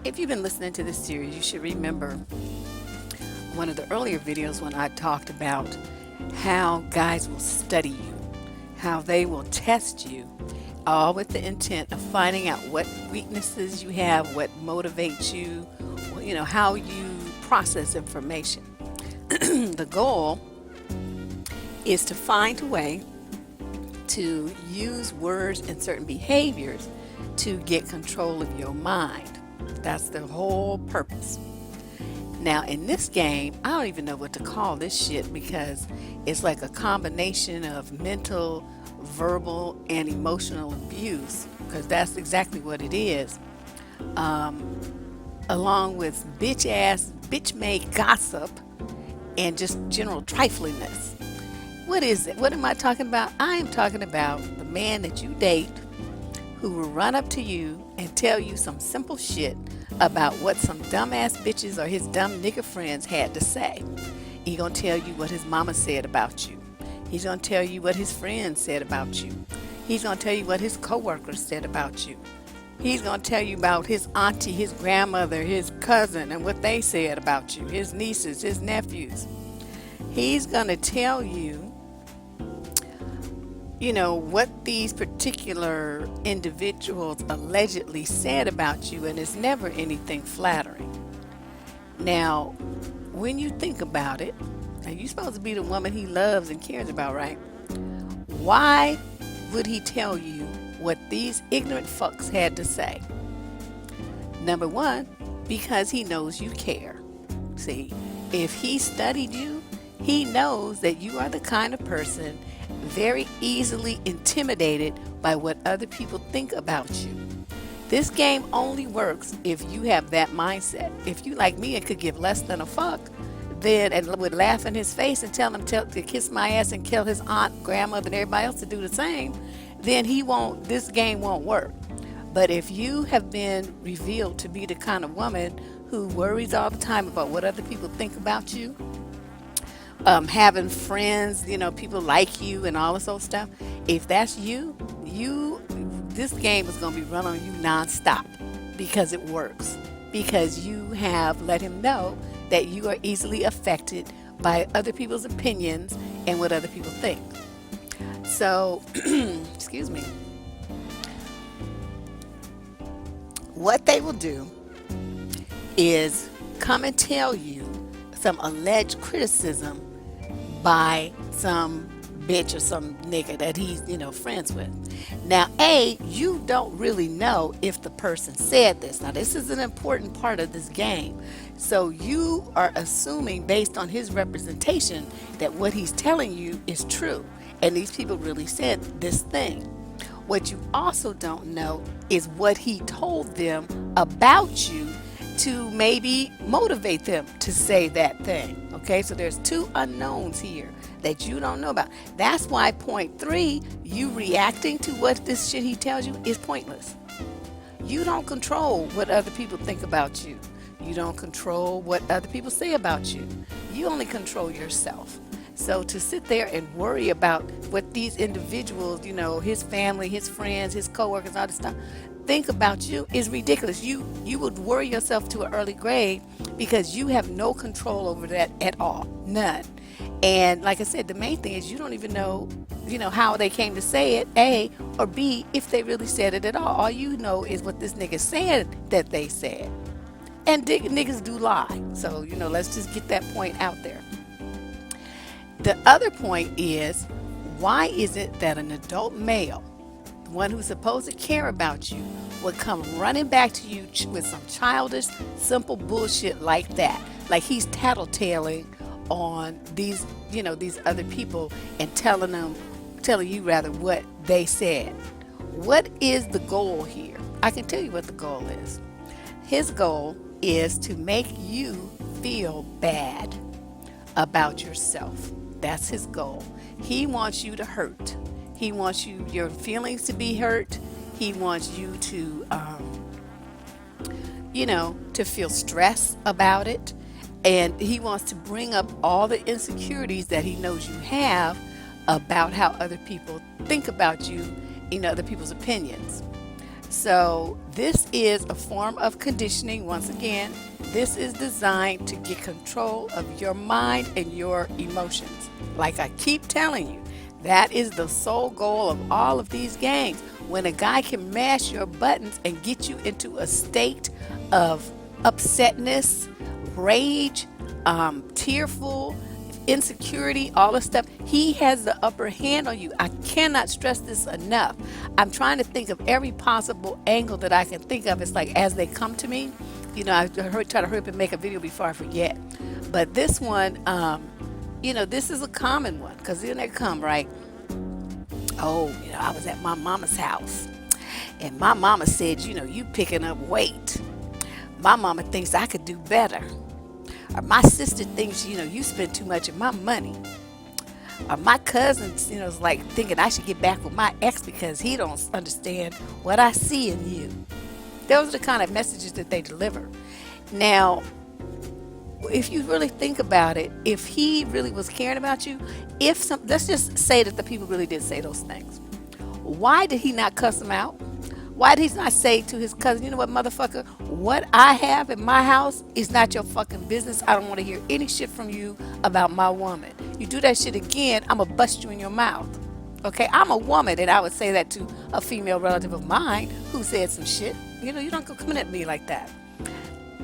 If you've been listening to this series, you should remember one of the earlier videos when I talked about how guys will study you, how they will test you, all with the intent of finding out what weaknesses you have, what motivates you, how you process information. The goal is to find a way to use words and certain behaviors to get control of your mind. That's the whole purpose. Now, in this game, I don't even know what to call this shit because it's like a combination of mental, verbal, and emotional abuse, because that's exactly what it is, along with bitch-made gossip and just general triflingness. What is it? What am I talking about? I am talking about the man that you date who will run up to you and tell you some simple shit about what some dumbass bitches or his dumb nigga friends had to say. He gonna tell you what his mama said about you. He's gonna tell you what his friends said about you. He's gonna tell you what his coworkers said about you. He's gonna tell you about his auntie, his grandmother, his cousin, and what they said about you, his nieces, his nephews. He's gonna tell you what these particular individuals allegedly said about you, and it's never anything flattering. Now, when you think about it, and you're supposed to be the woman he loves and cares about, right? Why would he tell you what these ignorant fucks had to say? Number one, because he knows you care. See, if he studied you, he knows that you are the kind of person very easily intimidated by what other people think about you. This game only works if you have that mindset. If you like me and could give less than a fuck, then and would laugh in his face and tell him to kiss my ass and kill his aunt, grandmother, and everybody else to do the same, then this game won't work. But if you have been revealed to be the kind of woman who worries all the time about what other people think about you, having friends, people like you and all this old stuff. If that's this game is going to be run on you nonstop because it works. Because you have let him know that you are easily affected by other people's opinions and what other people think. So, excuse me. What they will do is come and tell you some alleged criticism by some bitch or some nigga that he's friends with. Now, you don't really know if the person said this. Now, this is an important part of this game. So you are assuming based on his representation that what he's telling you is true, and these people really said this thing. What you also don't know is what he told them about you to maybe motivate them to say that thing. Okay, so there's two unknowns here that you don't know about. That's why point 3, you reacting to what this shit he tells you, is pointless. You don't control what other people think about you. You don't control what other people say about you. You only control yourself. So to sit there and worry about what these individuals, his family, his friends, his coworkers, all this stuff, think about you is ridiculous. You would worry yourself to an early grave because you have no control over that at all. None. And like I said, the main thing is you don't even know, how they came to say it, A, or B, if they really said it at all. All you know is what this nigga said that they said. And niggas do lie. So, let's just get that point out there. The other point is, why is it that an adult male, the one who's supposed to care about you, would come running back to you with some childish, simple bullshit like that? Like he's tattletaling on these other people and telling you what they said. What is the goal here? I can tell you what the goal is. His goal is to make you feel bad about yourself. That's his goal. He wants you to hurt. He wants your feelings to be hurt. He wants you to, to feel stress about it. And he wants to bring up all the insecurities that he knows you have about how other people think about you, other people's opinions. So this is a form of conditioning. Once again, this is designed to get control of your mind and your emotions. Like I keep telling you, that is the sole goal of all of these games. When a guy can mash your buttons and get you into a state of upsetness, rage, tearful, insecurity, all this stuff, he has the upper hand on you. I cannot stress this enough. I'm trying to think of every possible angle that I can think of. It's like as they come to me, I try to hurry up and make a video before I forget. But this one, this is a common one because then they come, right? Oh, I was at my mama's house and my mama said, you picking up weight. My mama thinks I could do better. Or my sister thinks, you spend too much of my money. Or my cousin, is like thinking I should get back with my ex because he don't understand what I see in you. Those are the kind of messages that they deliver. Now, if you really think about it, if he really was caring about you, let's just say that the people really did say those things. Why did he not cuss them out? Why did he not say to his cousin, you know what, motherfucker, what I have in my house is not your fucking business. I don't want to hear any shit from you about my woman. You do that shit again, I'm going to bust you in your mouth. Okay, I'm a woman, and I would say that to a female relative of mine who said some shit. You don't go coming at me like that.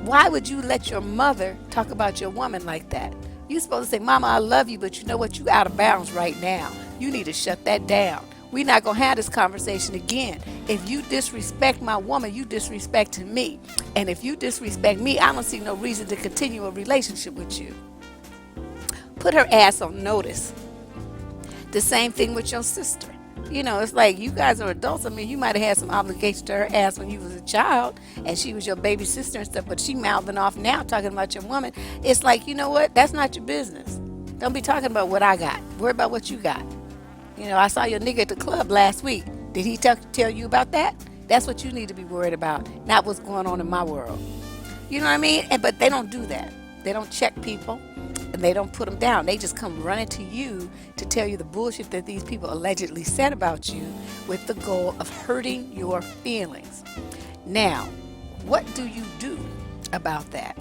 Why would you let your mother talk about your woman like that? You're supposed to say, Mama, I love you, but you know what? You out of bounds right now. You need to shut that down. We're not going to have this conversation again. If you disrespect my woman, you disrespecting me. And if you disrespect me, I don't see no reason to continue a relationship with you. Put her ass on notice. The same thing with your sister. It's like you guys are adults. I mean, you might have had some obligation to her ass when you was a child and she was your baby sister and stuff, but she mouthing off now talking about your woman. It's like, you know what? That's not your business. Don't be talking about what I got. Worry about what you got. I saw your nigga at the club last week. Did he tell you about that? That's what you need to be worried about, not what's going on in my world. You know what I mean? But they don't do that. They don't check people, and they don't put them down. They just come running to you to tell you the bullshit that these people allegedly said about you with the goal of hurting your feelings. Now, what do you do about that?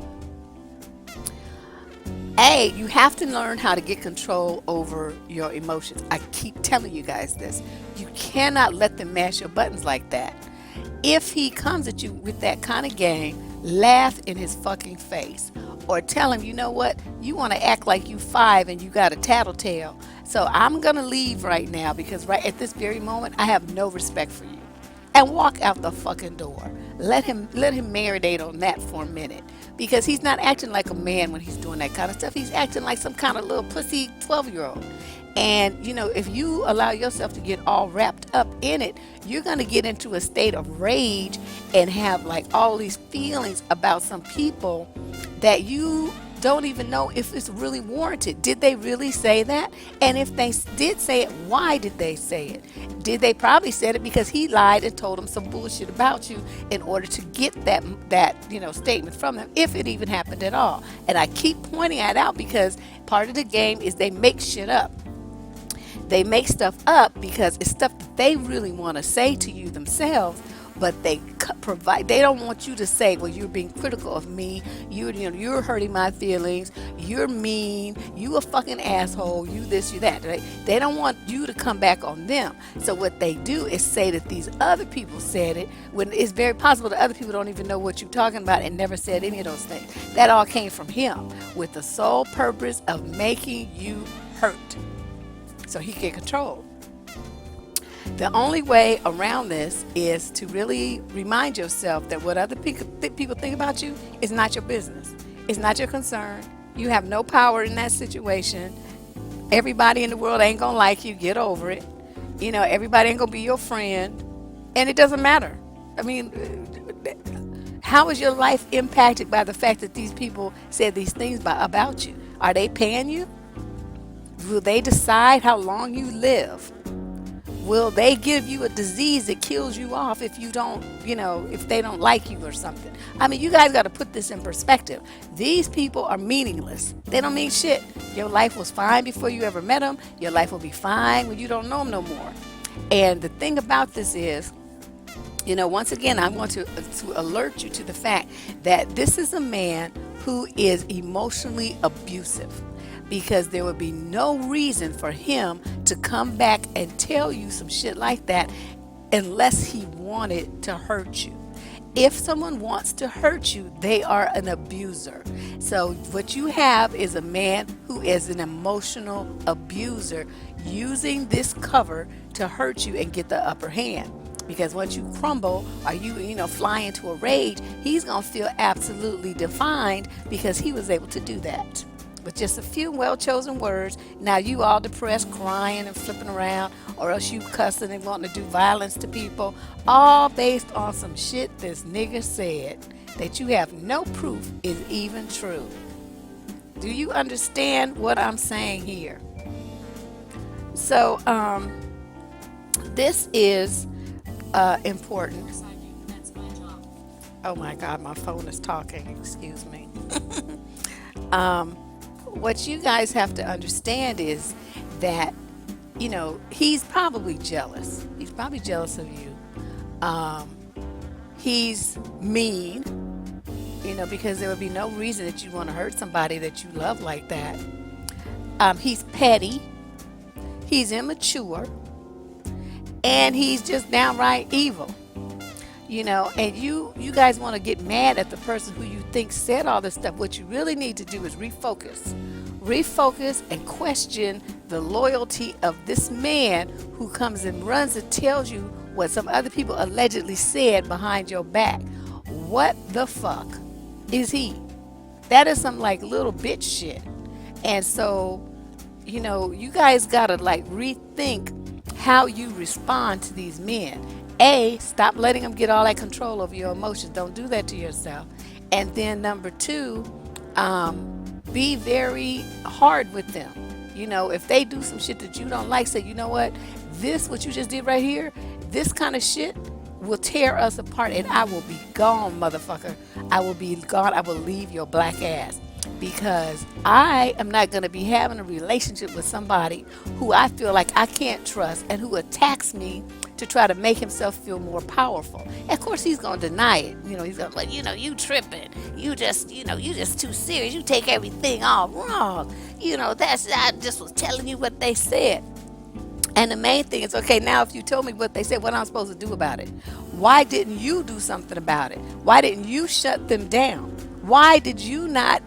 You have to learn how to get control over your emotions. I keep telling you guys this. You cannot let them mash your buttons like that. If he comes at you with that kind of game, laugh in his fucking face. Or tell him, you know what? You want to act like you 5 and you got a tattletale. So I'm going to leave right now because right at this very moment, I have no respect for you. And walk out the fucking door. Let him marinate on that for a minute. Because he's not acting like a man when he's doing that kind of stuff. He's acting like some kind of little pussy 12-year-old. And, if you allow yourself to get all wrapped up in it, you're going to get into a state of rage and have like all these feelings about some people that you don't even know if it's really warranted. Did they really say that? And if they did say it, why did they say it? Did they probably said it because he lied and told them some bullshit about you in order to get that statement from them, if it even happened at all? And I keep pointing that out because part of the game is they make shit up. They make stuff up because it's stuff that they really want to say to you themselves, but they don't want you to say, well, you're being critical of me, you're hurting my feelings, you're mean, you a fucking asshole, you this, you that, right? They don't want you to come back on them. So what they do is say that these other people said it, when it's very possible that other people don't even know what you're talking about and never said any of those things. That all came from him with the sole purpose of making you hurt so he can control. The only way around this is to really remind yourself that what other people think about you is not your business. It's not your concern. You have no power in that situation. Everybody in the world ain't gonna like you. Get over it. Everybody ain't gonna be your friend. And it doesn't matter. I mean, how is your life impacted by the fact that these people said these things about you? Are they paying you? Will they decide how long you live? Will they give you a disease that kills you off if you don't, if they don't like you or something? I mean, you guys got to put this in perspective. These people are meaningless. They don't mean shit. Your life was fine before you ever met them. Your life will be fine when you don't know them no more. And the thing about this is, Once again, I want to alert you to the fact that this is a man who is emotionally abusive, because there would be no reason for him to come back and tell you some shit like that unless he wanted to hurt you. If someone wants to hurt you, they are an abuser. So what you have is a man who is an emotional abuser using this cover to hurt you and get the upper hand. Because once you crumble or you fly into a rage, he's going to feel absolutely defined because he was able to do that with just a few well-chosen words. Now you all depressed, crying and flipping around, or else you cussing and wanting to do violence to people, all based on some shit this nigga said that you have no proof is even true. Do you understand what I'm saying here? So this is important. Oh my God, my phone is talking. Excuse me. What you guys have to understand is that, he's probably jealous. He's probably jealous of you. He's mean, because there would be no reason that you want to hurt somebody that you love like that. He's petty. He's immature. And he's just downright evil. And you guys want to get mad at the person who you think said all this stuff. What you really need to do is refocus and question the loyalty of this man who comes and runs and tells you what some other people allegedly said behind your back. What the fuck is he? That is some like little bitch shit. And so, you guys gotta like rethink how you respond to these men. Stop letting them get all that control over your emotions. Don't do that to yourself. And then number two, be very hard with them. If they do some shit that you don't like, say, you know what you just did right here, this kind of shit will tear us apart, and I will be gone, motherfucker. I will be gone. I will leave your black ass. Because I am not going to be having a relationship with somebody who I feel like I can't trust and who attacks me to try to make himself feel more powerful. And of course, he's going to deny it. He's going to like, you tripping. You just too serious. You take everything all wrong. I just was telling you what they said. And the main thing is, okay, now if you told me what they said, what am I supposed to do about it? Why didn't you do something about it? Why didn't you shut them down? Why did you not,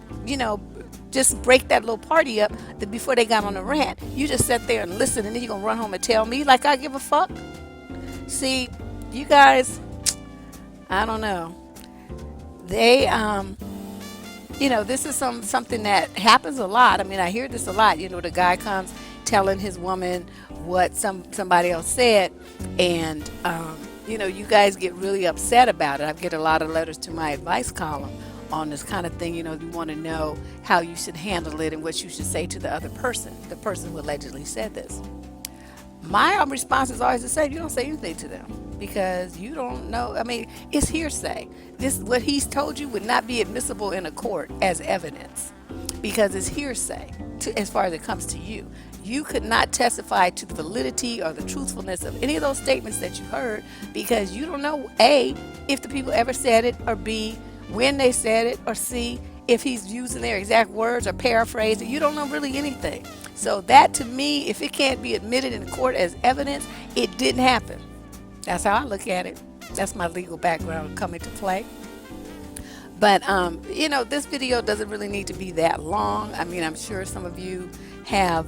just break that little party up before they got on the rant? You just sat there and listened, and then you're going to run home and tell me like I give a fuck? See, you guys, I don't know. They, this is something that happens a lot. I mean, I hear this a lot. The guy comes telling his woman what somebody else said, and, you guys get really upset about it. I get a lot of letters to my advice column on this kind of thing. You want to know how you should handle it and what you should say to the other person, the person who allegedly said this. My response is always the same. You don't say anything to them because you don't know. I mean, it's hearsay. What he's told you would not be admissible in a court as evidence because it's hearsay as far as it comes to you. You could not testify to the validity or the truthfulness of any of those statements that you heard because you don't know, A, if the people ever said it, or B, when they said it, or C, if he's using their exact words or paraphrasing. You don't know really anything. So that, to me, if it can't be admitted in court as evidence, it didn't happen. That's how I look at it. That's my legal background coming to play. But, this video doesn't really need to be that long. I mean, I'm sure some of you have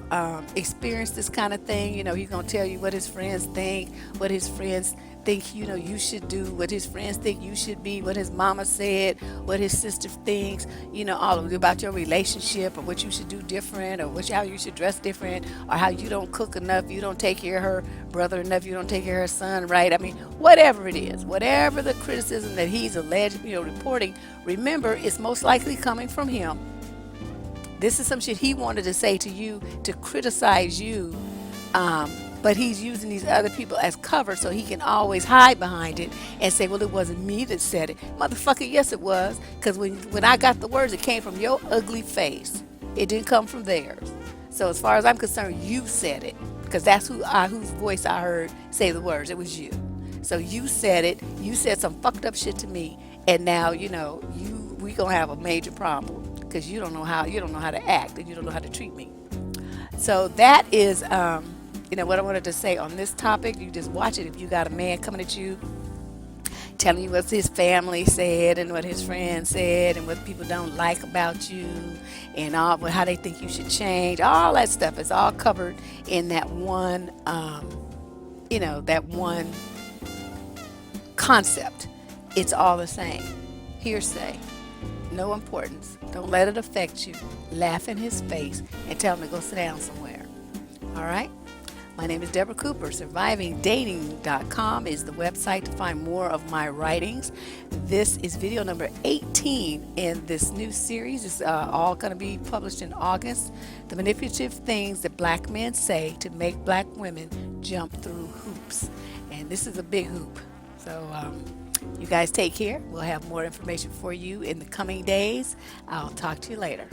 experienced this kind of thing. He's going to tell you what his friends think, what his friends think, you should do, what his friends think you should be, what his mama said, what his sister thinks, all of it about your relationship, or what you should do different, or how you should dress different, or how you don't cook enough, you don't take care of her brother enough, you don't take care of her son right. I mean, whatever it is, whatever the criticism that he's alleged, reporting, remember, it's most likely coming from him. This is some shit he wanted to say to you to criticize you, but he's using these other people as cover so he can always hide behind it and say, well, it wasn't me that said it. Motherfucker, yes it was, because when I got the words, it came from your ugly face. It didn't come from theirs. So as far as I'm concerned, you said it, because that's whose voice I heard say the words. It was you. So you said it. You said some fucked up shit to me, and now we gonna have a major problem because you don't know how to act and you don't know how to treat me. So that is what I wanted to say on this topic. You just watch it. If you got a man coming at you telling you what his family said and what his friends said and what people don't like about you and all how they think you should change, all that stuff is all covered in that one that one concept. It's all the same. Hearsay, no importance. Don't let it affect you. Laugh in his face and tell him to go sit down somewhere. All right? My name is Deborrah Cooper. SurvivingDating.com is the website to find more of my writings. This is video number 18 in this new series. It's all going to be published in August. The manipulative things that black men say to make black women jump through hoops. And this is a big hoop. So you guys take care. We'll have more information for you in the coming days. I'll talk to you later.